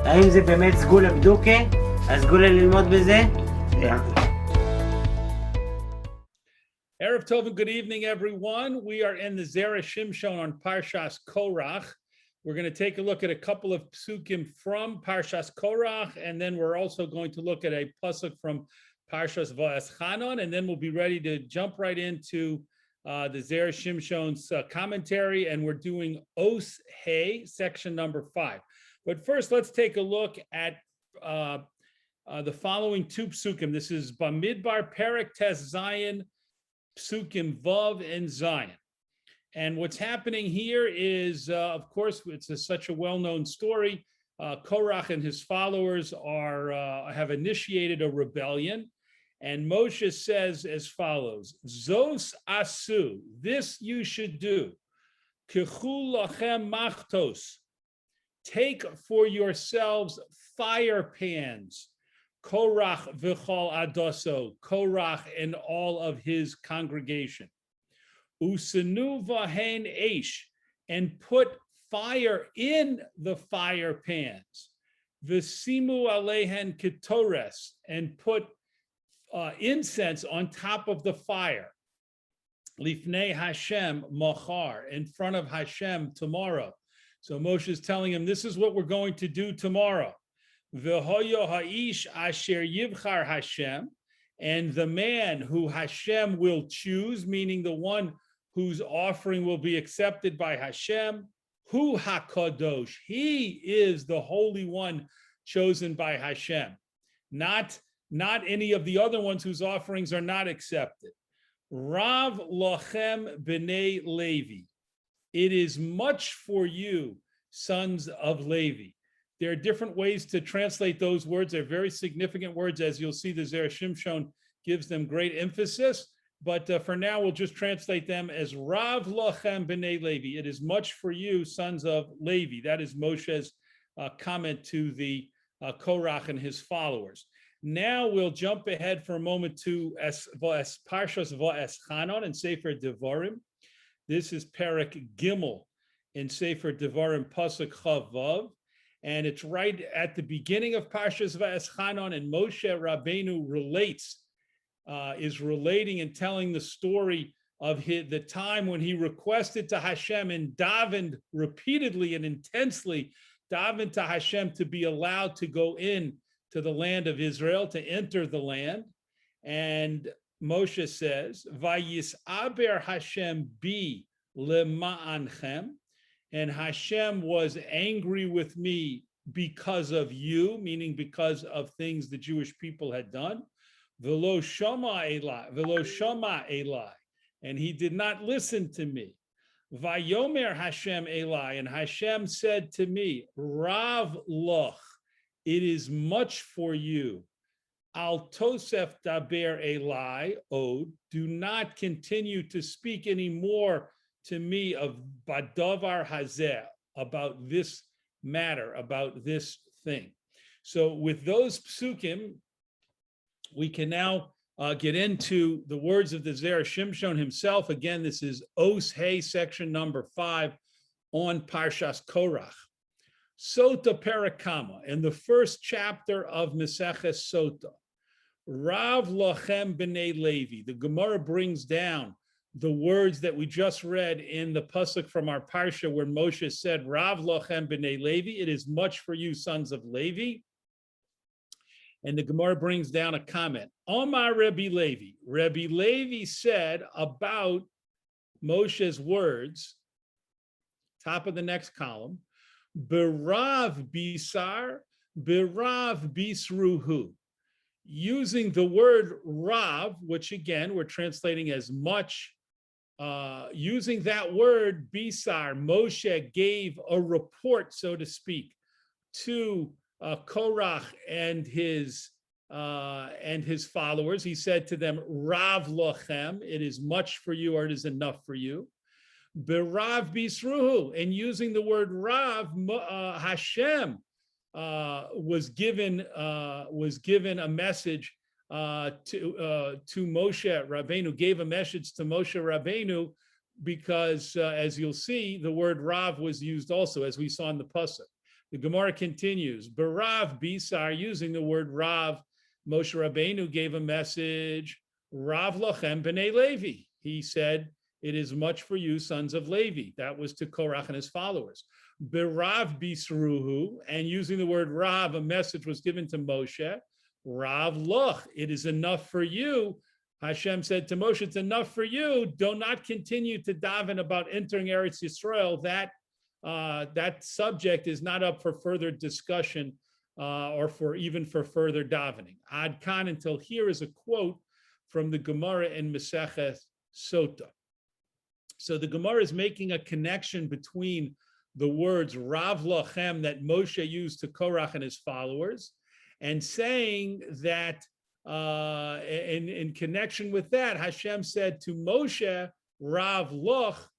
האם זה באמת סגולה בדוקה? הסגולה ללמוד בזה? Erev Tov and good evening, everyone. We are in the Zera Shimshon on Parshas Korach. We're going to take a look at a couple of psukim from Parshas Korach, and then we're also going to look at a pasuk from Parshas Va'aschanon, and then we'll be ready to jump right into the Zera Shimshon's commentary, and we're doing Os Hey, section number 5. But first, let's take a look at the following two psukim. This is Bamidbar Perek Tes Zayin, Psukim Vav and Zion. And what's happening here is, of course, it's such a well-known story. Korach and his followers have initiated a rebellion. And Moshe says as follows, Zos asu, this you should do. Kechu lachem machtos, take for yourselves fire pans. Korach v'chol adoso, Korach and all of his congregation. Usenu vahen eish, and put fire in the fire pans. V'simu alehen ketores, and put incense on top of the fire. Lifnei Hashem machar, in front of Hashem tomorrow. So Moshe is telling him, this is what we're going to do tomorrow. V'hoyo ha'ish asher yivchar Hashem, and the man who Hashem will choose, meaning the one whose offering will be accepted by Hashem, hu hakadosh, he is the holy one chosen by Hashem, not any of the other ones whose offerings are not accepted. Rav lachem b'nei Levi, it is much for you, sons of Levi. There are different ways to translate those words. They're very significant words. As you'll see, the Zera Shimshon gives them great emphasis. But for now, we'll just translate them as Rav lachem b'nei Levi. It is much for you, sons of Levi. That is Moshe's comment to the Korach and his followers. Now we'll jump ahead for a moment to Parshas Va'aschanon and sefer Devarim. This is Perek Gimel in sefer Devarim pasuk Chavav. And it's right at the beginning of Parshas Va'aschanon, and Moshe Rabbeinu is relating and telling the story of the time when he requested to Hashem and davened repeatedly and intensely, davened to Hashem to be allowed to go in to the land of Israel, to enter the land. And Moshe says, Vayisaber Hashem bi lema'anchem, and Hashem was angry with me because of you, meaning because of things the Jewish people had done. V'lo shama Eli, and he did not listen to me. Vayomer Hashem Eli, and Hashem said to me, Rav loch, it is much for you. Al tosef daber Eli od, do not continue to speak anymore to me of badavar hazeh, about this matter, about this thing. So with those psukim, we can now get into the words of the Zera Shimshon himself. Again, this is Os Hey, section number 5 on Parshas Korach. Sota Perakama, in the first chapter of Meseches Sota, Rav lachem b'nei Levi. The Gemara brings down the words that we just read in the pasuk from our parsha, where Moshe said, Rav lachem b'nei Levi, it is much for you, sons of Levi. And the Gemara brings down a comment. Omar Rabbi Levi. Rabbi Levi said about Moshe's words, top of the next column, Berav bisar, berav bisruhu. Using the word Rav, which again we're translating as much, using that word bisar, Moshe gave a report, so to speak, to Korach and his followers. He said to them, Rav lachem, it is much for you, or it is enough for you. Berav bisruhu, and using the word Rav, Hashem was given a message to Moshe Rabbeinu, gave a message to Moshe Rabbeinu, because as you'll see, the word Rav was used also, as we saw in the pasuk. The Gemara continues, Barav Bisar, using the word Rav, Moshe Rabbeinu gave a message, Rav lachem b'nei Levi. He said, it is much for you, sons of Levi. That was to Korach and his followers. Barav Bisruhu, and using the word Rav, a message was given to Moshe, Rav loch, it is enough for you. Hashem said to Moshe, it's enough for you. Do not continue to daven about entering Eretz Yisrael. That subject is not up for further discussion or for further davening. Ad kan, until here is a quote from the Gemara in Masechet Sota. So the Gemara is making a connection between the words Rav lachem that Moshe used to Korach and his followers, and saying that in connection with that, Hashem said to Moshe, Rav loch,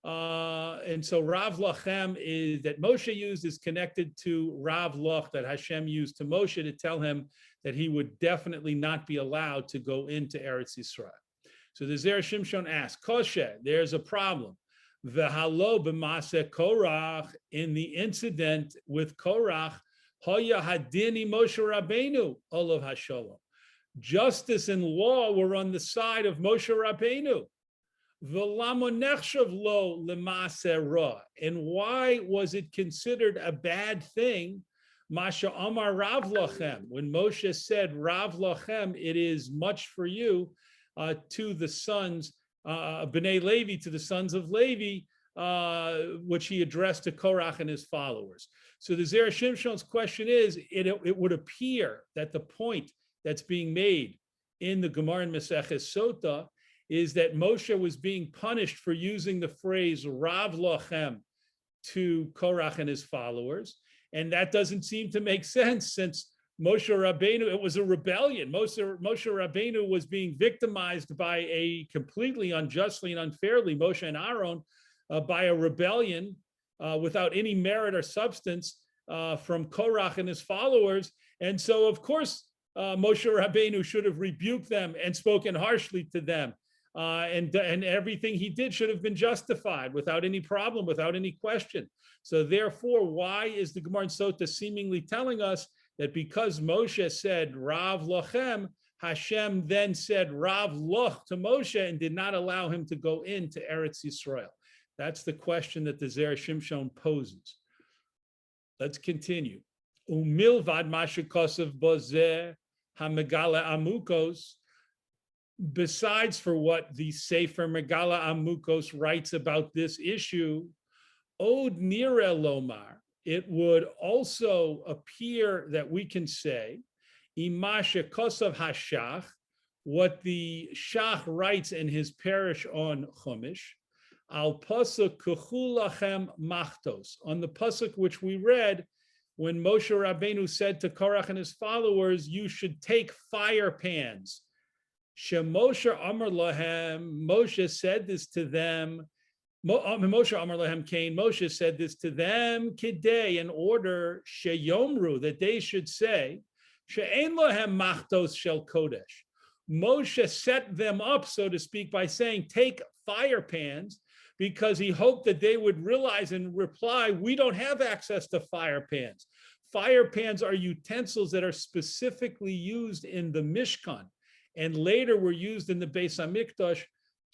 and so Rav lachem is that Moshe used is connected to Rav loch that Hashem used to Moshe to tell him that he would definitely not be allowed to go into Eretz Yisrael. So the Zera Shimshon asks, Koshe, there's a problem. V'halo b'maseh Korach, in the incident with Korach, Hoya hadini Moshe Rabbeinu, olav hashalom. Justice and law were on the side of Moshe Rabbeinu. V'lamo nechshav lo l'maseh ra. And why was it considered a bad thing? Masha Amar Rav lachem, when Moshe said Rav lachem, it is much for you, to the sons, B'nai Levi, to the sons of Levi, which he addressed to Korach and his followers. So the Zera Shimshon's question is, it would appear that the point that's being made in the Gemara in Masechet Sota is that Moshe was being punished for using the phrase Rav lachem to Korach and his followers. And that doesn't seem to make sense, since Moshe Rabbeinu, it was a rebellion. Moshe Rabbeinu was being victimized by a completely unjustly and unfairly, Moshe and Aaron, by a rebellion without any merit or substance from Korach and his followers. And so, of course, Moshe Rabbeinu should have rebuked them and spoken harshly to them. And everything he did should have been justified without any problem, without any question. So therefore, why is the Gemara in Sota seemingly telling us that because Moshe said Rav lachem, Hashem then said Rav loch to Moshe and did not allow him to go into Eretz Yisrael? That's the question that the Zera Shimshon poses. Let's continue. Umilvad mashikosav bozeh hamegala amukos. Besides for what the sefer Megala Amukos writes about this issue, Od nire lomar, it would also appear that we can say, Imashe kosav hashach, what the Shach writes in his parish on Chumash, al pasuk kuchu lachem machtos, on the pasuk which we read when Moshe Rabbeinu said to Korach and his followers, you should take fire pans. Moshe Amar Lahem, Moshe said this to them. Moshe Amar Lahem Cain, Moshe said this to them, Kidei, in order, Sheyomru, that they should say, She'ein Lahem Machtos Shel Kodesh. Moshe set them up, so to speak, by saying, take fire pans, because he hoped that they would realize and reply, we don't have access to fire pans. Fire pans are utensils that are specifically used in the Mishkan, and later were used in the Beis HaMikdash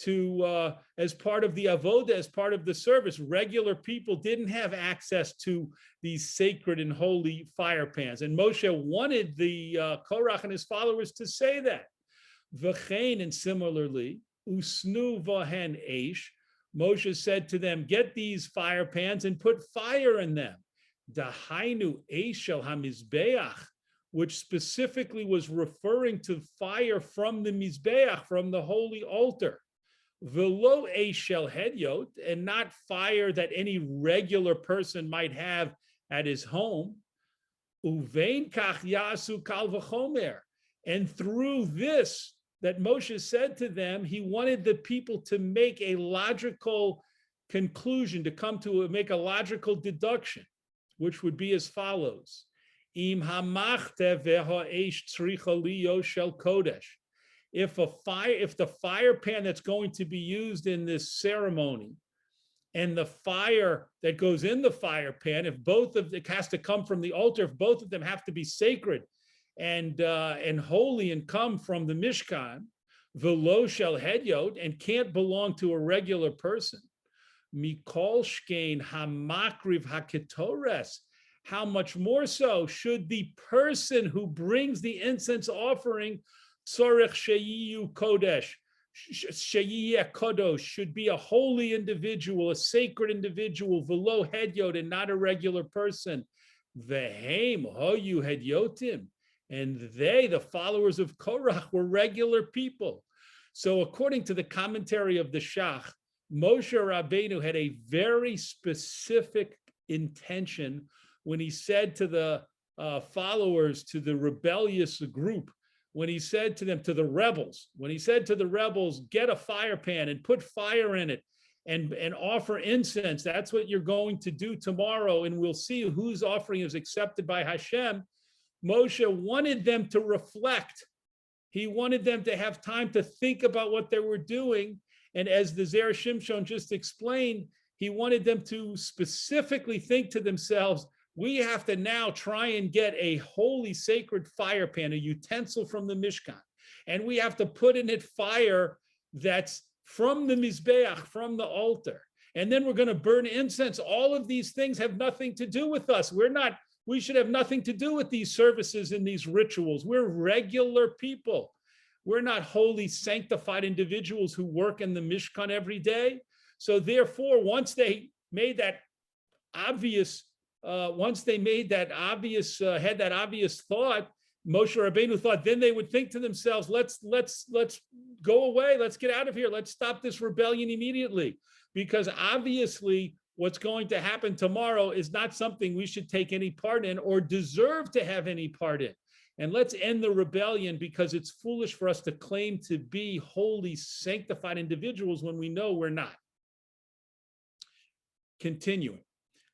to as part of the avoda, as part of the service. Regular people didn't have access to these sacred and holy fire pans, and Moshe wanted the Korach and his followers to say that. V'chein, and similarly, usnu vahen eish, Moshe said to them, get these fire pans and put fire in them. Dahainu eishel hamizbeach, which specifically was referring to fire from the Mizbeach, from the holy altar. Velo eishel hedyot, and not fire that any regular person might have at his home. Uvein kach yasu kal v'chomer. And through this that Moshe said to them, he wanted the people to make a logical conclusion, to make a logical deduction, which would be as follows. If the fire pan that's going to be used in this ceremony and the fire that goes in the fire pan, if both of it has to come from the altar, if both of them have to be sacred and holy and come from the Mishkan, v'lo shel hedyot, and can't belong to a regular person, mikol shkein hamakriv haketores, how much more so should the person who brings the incense offering, tzorech sheyiyu kodesh, sheyiyeh kodosh, should be a holy individual, a sacred individual, v'lo hedyot, and not a regular person. V'heim hoyu hedyotim, and they, the followers of Korach, were regular people. So according to the commentary of the Shach, Moshe Rabbeinu had a very specific intention when he said to the followers, to the rebellious group, when he said to them, to the rebels, when he said to the rebels, get a fire pan and put fire in it and offer incense. That's what you're going to do tomorrow, and we'll see whose offering is accepted by Hashem. Moshe wanted them to reflect. He wanted them to have time to think about what they were doing. And as the Zera Shimshon just explained, he wanted them to specifically think to themselves, we have to now try and get a holy sacred fire pan, a utensil from the Mishkan. And we have to put in it fire that's from the Mizbeach, from the altar. And then we're going to burn incense. All of these things have nothing to do with us. We should have nothing to do with these services and these rituals. We're regular people. We're not holy, sanctified individuals who work in the Mishkan every day. So therefore, once they made that obvious, had that obvious thought, Moshe Rabbeinu thought, then they would think to themselves, let's go away, let's get out of here, let's stop this rebellion immediately. Because obviously, what's going to happen tomorrow is not something we should take any part in or deserve to have any part in. And let's end the rebellion, because it's foolish for us to claim to be holy, sanctified individuals when we know we're not. Continuing.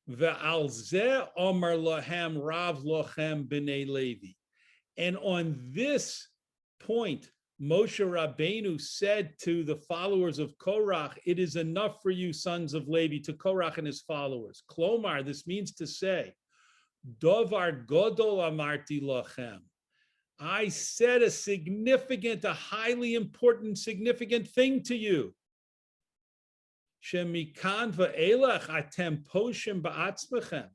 Ve'al zeh omar lahem rav lochem b'nei Levi. And on this point, Moshe Rabbeinu said to the followers of Korach, it is enough for you, sons of Levi, to Korach and his followers. Klomar, this means to say, Dovar godol amarti lochem. I said a highly important, significant thing to you. Shemikan va'elach atem poshim ba'atzmechem.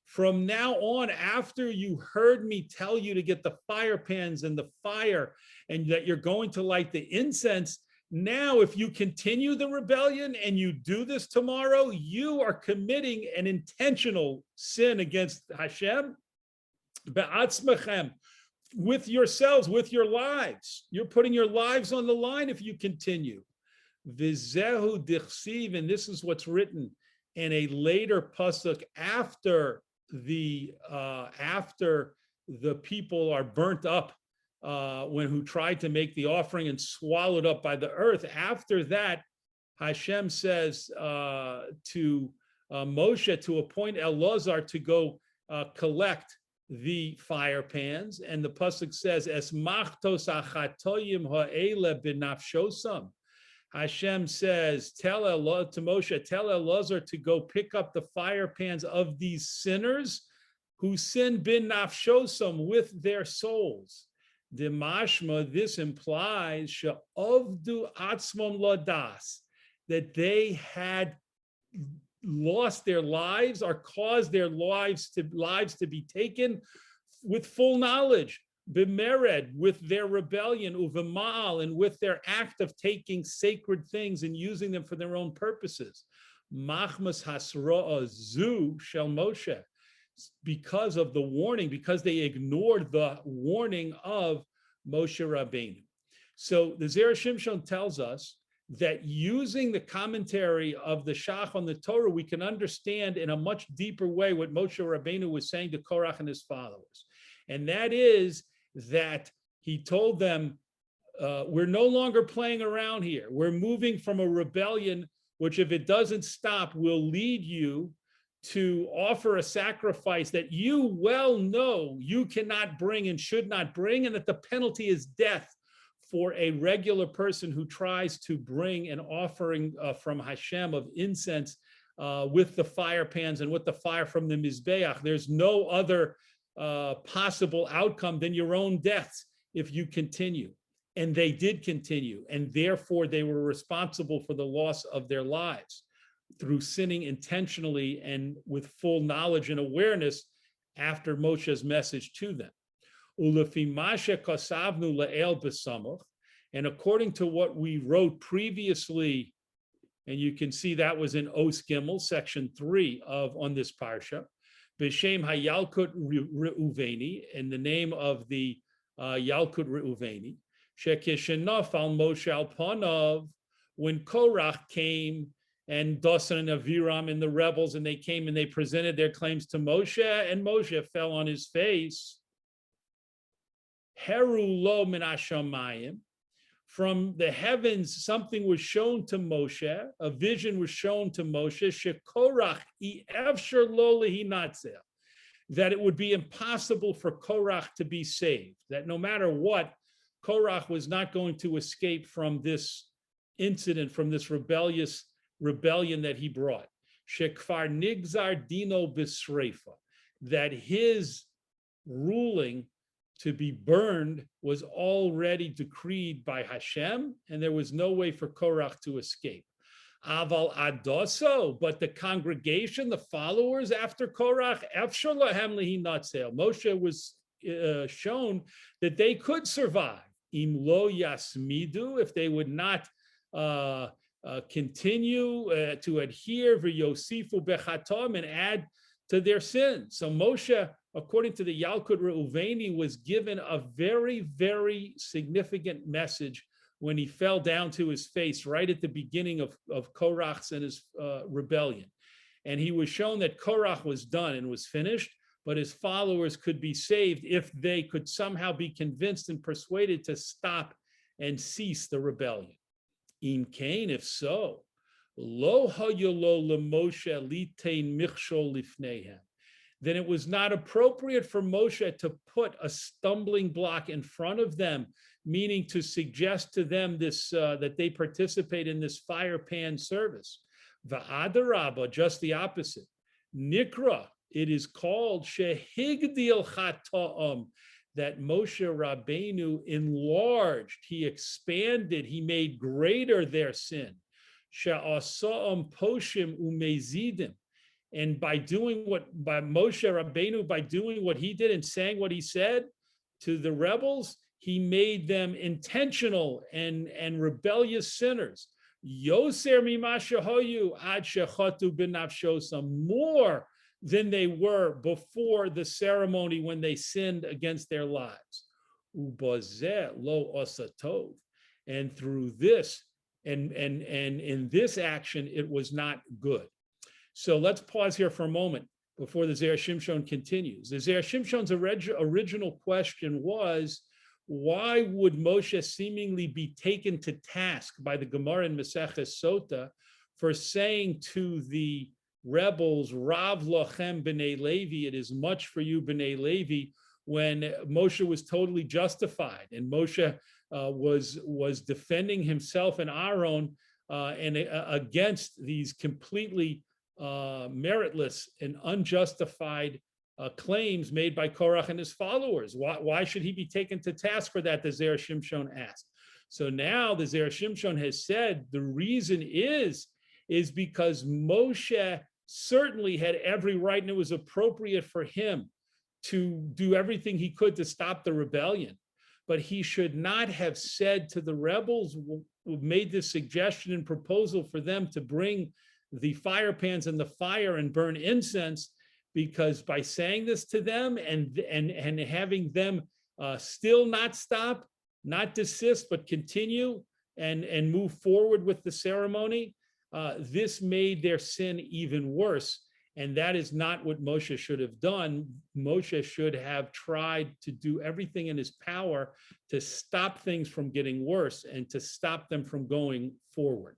From now on, after you heard me tell you to get the fire pans and the fire, and that you're going to light the incense, now if you continue the rebellion and you do this tomorrow, you are committing an intentional sin against Hashem, ba'atzmechem, with yourselves, with your lives. You're putting your lives on the line if you continue. V'zehu dichsiv, and this is what's written in a later pasuk after the people are burnt up, who tried to make the offering and swallowed up by the earth. After that, Hashem says to Moshe to appoint Elazar to go collect the fire pans, and the pasuk says, "Es machtos achatoyim ha'ele b'nafshosam." Hashem says, tell Elazar to go pick up the fire pans of these sinners who sin bin nafshosam, with their souls. Dimashma, this implies she'ovdu atzmon ladas, that they had lost their lives or caused their lives to be taken with full knowledge. Bimered, with their rebellion, uvemal, and with their act of taking sacred things and using them for their own purposes. Machmas hasro'a zu shel Moshe, because of the warning, because they ignored the warning of Moshe Rabbeinu. So the Zera Shimshon tells us that using the commentary of the Shach on the Torah, we can understand in a much deeper way what Moshe Rabbeinu was saying to Korach and his followers. And that is that he told them, we're no longer playing around here. We're moving from a rebellion, which if it doesn't stop, will lead you to offer a sacrifice that you well know you cannot bring and should not bring, and that the penalty is death for a regular person who tries to bring an offering from Hashem of incense with the fire pans and with the fire from the Mizbeach. There's no other possible outcome than your own deaths if you continue. And they did continue, and therefore they were responsible for the loss of their lives through sinning intentionally and with full knowledge and awareness after Moshe's message to them. And according to what we wrote previously, and you can see that was in Os Gimel, section 3 on this parsha, B'Shem HaYalkut Reuveni, in the name of the Yalkut Reuveni, Shekishenaf al Moshe al Panav, when Korach came and Dosan and Aviram and the rebels, and they came and they presented their claims to Moshe, and Moshe fell on his face. Heru lo min hashamayim, from the heavens, something was shown to Moshe, a vision was shown to Moshe, shekorach efshar lo lehinatzel, that it would be impossible for Korach to be saved, that no matter what, Korach was not going to escape from this incident, from this rebellion that he brought. Shekfar nigzar dino b'sreifa, that his ruling to be burned was already decreed by Hashem, and there was no way for Korach to escape. Aval adoso, but the congregation, the followers after Korach, efshar lahem lehinatzel, Moshe was shown that they could survive. Im lo yasmidu, if they would not continue to adhere, v'yosifu bechatom, and add to their sins. So Moshe, according to the Yalkut Reuveni, was given a very, very significant message when he fell down to his face right at the beginning of Korach's and his rebellion. And he was shown that Korach was done and was finished, but his followers could be saved if they could somehow be convinced and persuaded to stop and cease the rebellion. In Cain, if so, lo hayolo leMoshe litein michshol lifneihem, then it was not appropriate for Moshe to put a stumbling block in front of them, meaning to suggest to them this that they participate in this fire pan service. Va'adarabba, just the opposite. Nikra, it is called shehigdil chata'am, that Moshe Rabbeinu enlarged, he expanded, he made greater their sin. She'asa'am poshim umezidim. And by doing by Moshe Rabbeinu, by doing what he did and saying what he said to the rebels, he made them intentional and rebellious sinners. Yoser mimashahoyu ad shechatu b'nafshosam, more than they were before the ceremony when they sinned against their lives. Ubazeh lo osatov, and through this and in this action it was not good. So let's pause here for a moment before the Zera Shimshon continues. The Zera Shimshon's original question was, why would Moshe seemingly be taken to task by the Gemara in Maseches Sota for saying to the rebels, Rav lachem b'nei Levi, it is much for you b'nei Levi, when Moshe was totally justified and Moshe was defending himself and Aaron and against these completely meritless and unjustified claims made by Korach and his followers. Why should he be taken to task for that? The Zera Shimshon asked. So now the Zera Shimshon has said the reason is because Moshe certainly had every right, and it was appropriate for him to do everything he could to stop the rebellion. But he should not have said to the rebels who made this suggestion and proposal for them to bring the fire pans and the fire and burn incense, because by saying this to them and having them still not stop, not desist, but continue and move forward with the ceremony, this made their sin even worse. And that is not what Moshe should have done. Moshe should have tried to do everything in his power to stop things from getting worse and to stop them from going forward.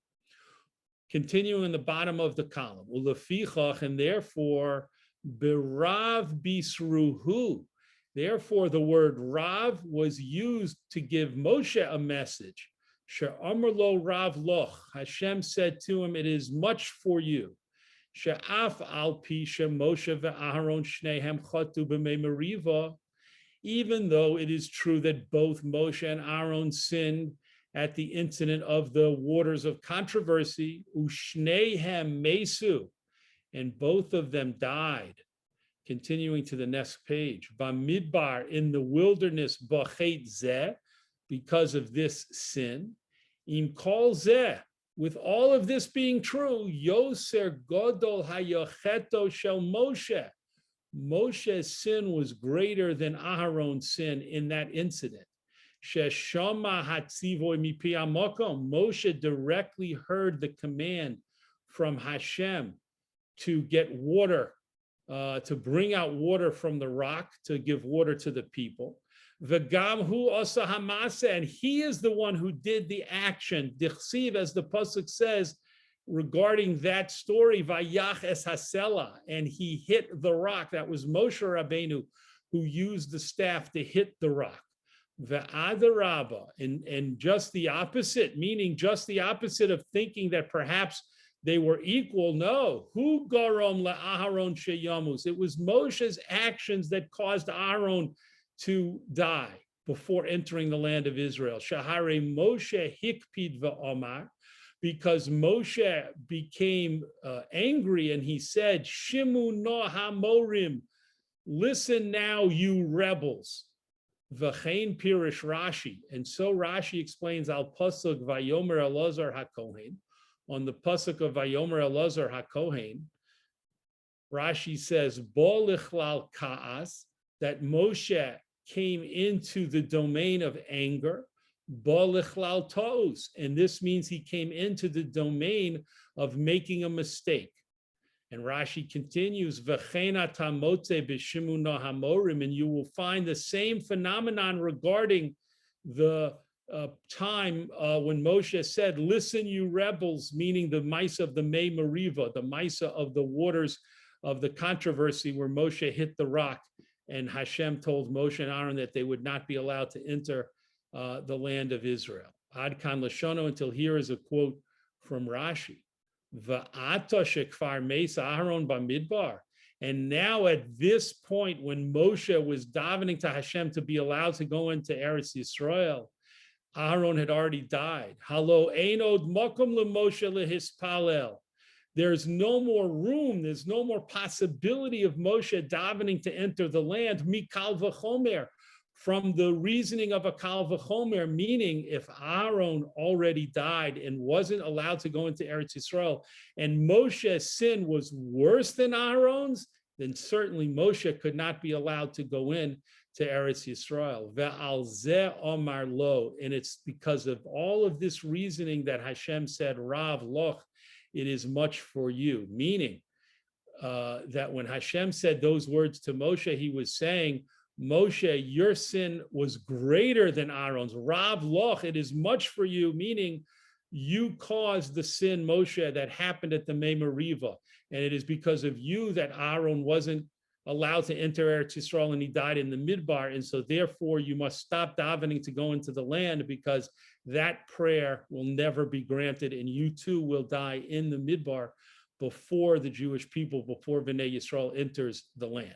Continuing in the bottom of the column, and therefore, berav bisruhu. Therefore, the word Rav was used to give Moshe a message. She'amar lo Rav loch. Hashem said to him, it is much for you. she'af al pi sheMoshe ve'Aharon shnehem chatu b'mei meriva, even though it is true that both Moshe and Aaron sinned at the incident of the waters of controversy, ushnehem mesu, and both of them died. Continuing to the next page, Bamidbar, in the wilderness, b'chet zeh, because of this sin, im kol zeh, with all of this being true, yoser godol hayocheto shel Moshe, Moshe's sin was greater than Aharon's sin in that incident. Sheshama hatzivoy mipi hamokom, Moshe directly heard the command from Hashem to get water, to bring out water from the rock, to give water to the people. V'gam hu osa hamase, and he is the one who did the action. Dichsiv, as the pasuk says, regarding that story, vayach es hasela, and he hit the rock. That was Moshe Rabbeinu who used the staff to hit the rock. Ve'adarabba, and just the opposite, meaning just the opposite of thinking that perhaps they were equal. No, who garom la'aharon sheyamus? It was Moshe's actions that caused Aaron to die before entering the land of Israel. Shahare Moshe hikpid ve'omar, because Moshe became angry and he said, Shimu no hamorim, listen now, you rebels. V'chein pirish Rashi, and so Rashi explains al pasuk vayomer Elazar hakohen, on the pasuk of vayomer Elazar hakohen, Rashi says, bo lichlal ka'as, that Moshe came into the domain of anger, bo lichlal to'us, and this means he came into the domain of making a mistake. And Rashi continues, v'chein tamotze b'shimu no hamorim, and you will find the same phenomenon regarding the time when Moshe said, listen, you rebels, meaning the mice of the Mei Meriva, the mice of the waters of the controversy where Moshe hit the rock, and Hashem told Moshe and Aaron that they would not be allowed to enter the land of Israel. Ad kan lashono, until here is a quote from Rashi. Va'ata shekfar meisa Aharon bamidbar. And now at this point, when Moshe was davening to Hashem to be allowed to go into Eretz Yisrael, Aharon had already died. Halo einod makom leMoshe lehispalel. There's no more room, there's no more possibility of Moshe davening to enter the land, mikal v'chomer, from the reasoning of a kal v'chomer, meaning if Aaron already died and wasn't allowed to go into Eretz Yisrael, and Moshe's sin was worse than Aaron's, then certainly Moshe could not be allowed to go in to Eretz Yisrael. Ve'al zeh omar lo, and it's because of all of this reasoning that Hashem said, Rav loch, it is much for you, meaning that when Hashem said those words to Moshe, he was saying, Moshe, your sin was greater than Aaron's. Rav loch, it is much for you, meaning you caused the sin, Moshe, that happened at the Mei Meriva. And it is because of you that Aaron wasn't allowed to enter Eretz Yisrael and he died in the Midbar. And so therefore you must stop davening to go into the land, because that prayer will never be granted, and you too will die in the Midbar before the Jewish people, before Bnei Yisrael enters the land.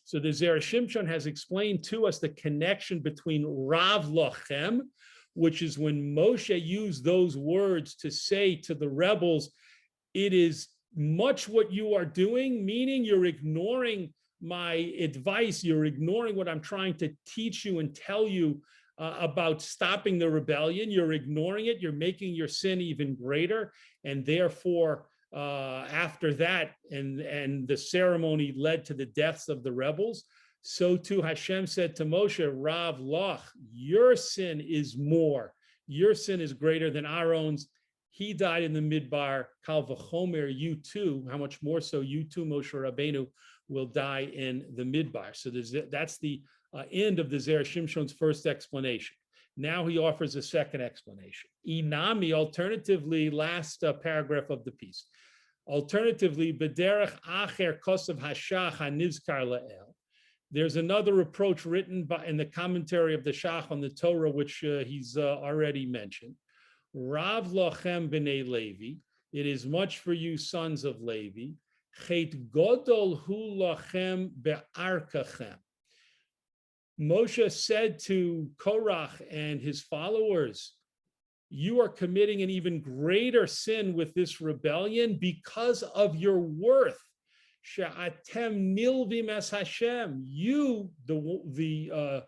So the Zera Shimshon has explained to us the connection between Rav Lachem, which is when Moshe used those words to say to the rebels, it is much what you are doing, meaning you're ignoring my advice, you're ignoring what I'm trying to teach you and tell you about stopping the rebellion, you're ignoring it, you're making your sin even greater, and therefore after that, and the ceremony led to the deaths of the rebels, so too Hashem said to Moshe, Rav Lach, your sin is more, your sin is greater than Aaron's. He died in the Midbar, Kal v'chomer, you too, how much more so you too, Moshe Rabbeinu, will die in the Midbar. So that's the end of the Zera Shimshon's first explanation. Now he offers a second explanation. Inami, alternatively, last paragraph of the piece. Alternatively, b'derech acher kosav hashach hanizkar la'el. There's another reproach written in the commentary of the Shach on the Torah, which he's already mentioned. Rav lachem b'nei Levi, It is much for you, sons of Levi. Chet godol hu lachem be'arkachem. Moshe said to Korach and his followers, you are committing an even greater sin with this rebellion because of your worth. She'atem nilvim es Hashem. You, the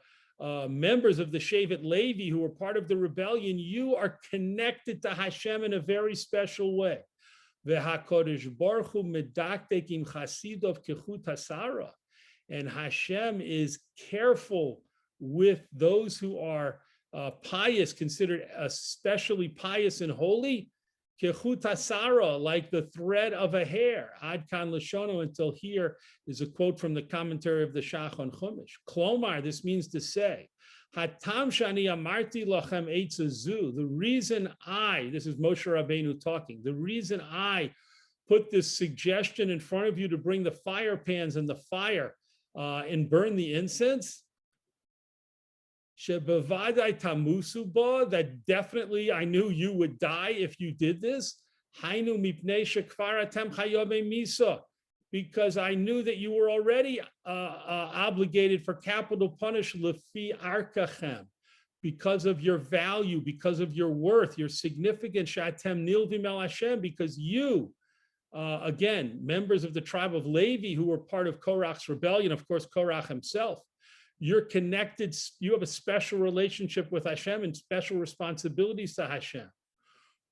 members of the Shevet Levi who were part of the rebellion, you are connected to Hashem in a very special way. V'hakodesh baruch hu medaktek im chasidov kechut hasara. And Hashem is careful with those who are pious, considered especially pious and holy, kechut hasara, like the thread of a hair. Ad kan lashono, until here is a quote from the commentary of the Shach on Chumash. Klomar, this means to say, hatam shani amarti lachem eitzazu. The reason this is Moshe Rabbeinu talking, the reason I put this suggestion in front of you to bring the fire pans and the fire and burn the incense, that definitely I knew you would die if you did this, because I knew that you were already obligated for capital punishment, because of your value, because of your worth, your significance, because you, again, members of the tribe of Levi who were part of Korach's rebellion, of course, Korach himself, you're connected, you have a special relationship with Hashem and special responsibilities to Hashem.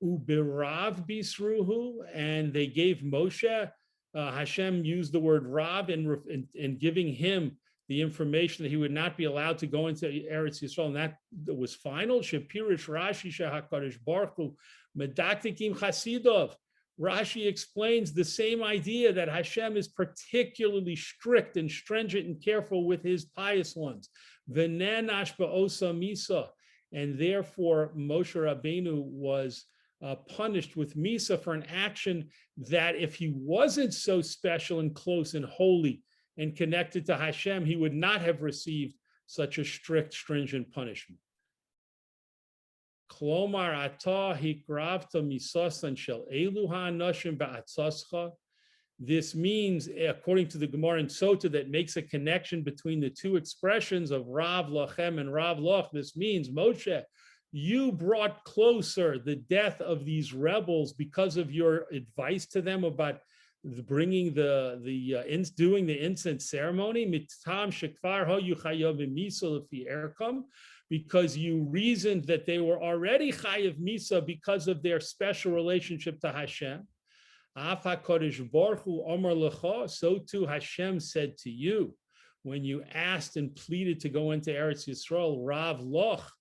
Ubirav bisruhu, and they gave Moshe, Hashem used the word Rav in giving him the information that he would not be allowed to go into Eretz Yisrael, and that was final. Shepirish Rashi shehakadosh baruch hu medaktikim chasidov. Rashi explains the same idea that Hashem is particularly strict and stringent and careful with his pious ones. V'nenash ba'osa misa, and therefore Moshe Rabbeinu was punished with misa for an action that if he wasn't so special and close and holy and connected to Hashem, he would not have received such a strict, stringent punishment. Klomar ata hikravta misasan shel elu ha'anashim ba'atzascha. This means, according to the Gemara in Sota, that makes a connection between the two expressions of Rav Lachem and Rav Lach. This means, Moshe, you brought closer the death of these rebels because of your advice to them about bringing doing the incense ceremony. Mitam shekvar ho yuchayav misa lefi erkam, because you reasoned that they were already chayav misa because of their special relationship to Hashem. Af HaKadosh Baruch Hu Amar Lecha, so too Hashem said to you, when you asked and pleaded to go into Eretz Yisrael, Rav Loch,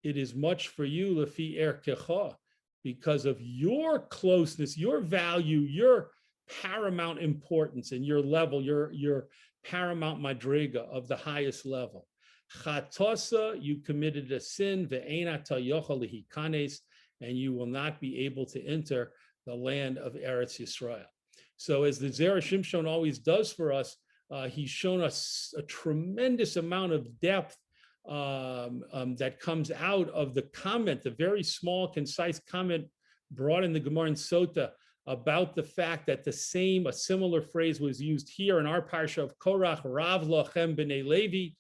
it is much for you, Lefi Erkecha, because of your closeness, your value, your paramount importance, and your level, your paramount madriga of the highest level. Chatosa, you committed a sin, ve'ena tayocha lehikanes, and you will not be able to enter the land of Eretz Yisrael. So as the Zera Shimshon always does for us, he's shown us a tremendous amount of depth that comes out of the comment, the very small, concise comment brought in the Gemara in Sota about the fact that a similar phrase was used here in our parsha of Korach, Rav Lachem b'nei Levi,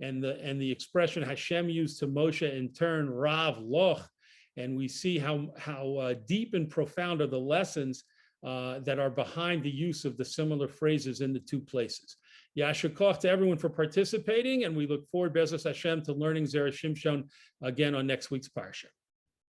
and the expression Hashem used to Moshe in turn, Rav Loch. And we see how deep and profound are the lessons that are behind the use of the similar phrases in the two places. Yasher koach to everyone for participating, and we look forward, Be'ezras Hashem, to learning Zera Shimshon again on next week's parsha.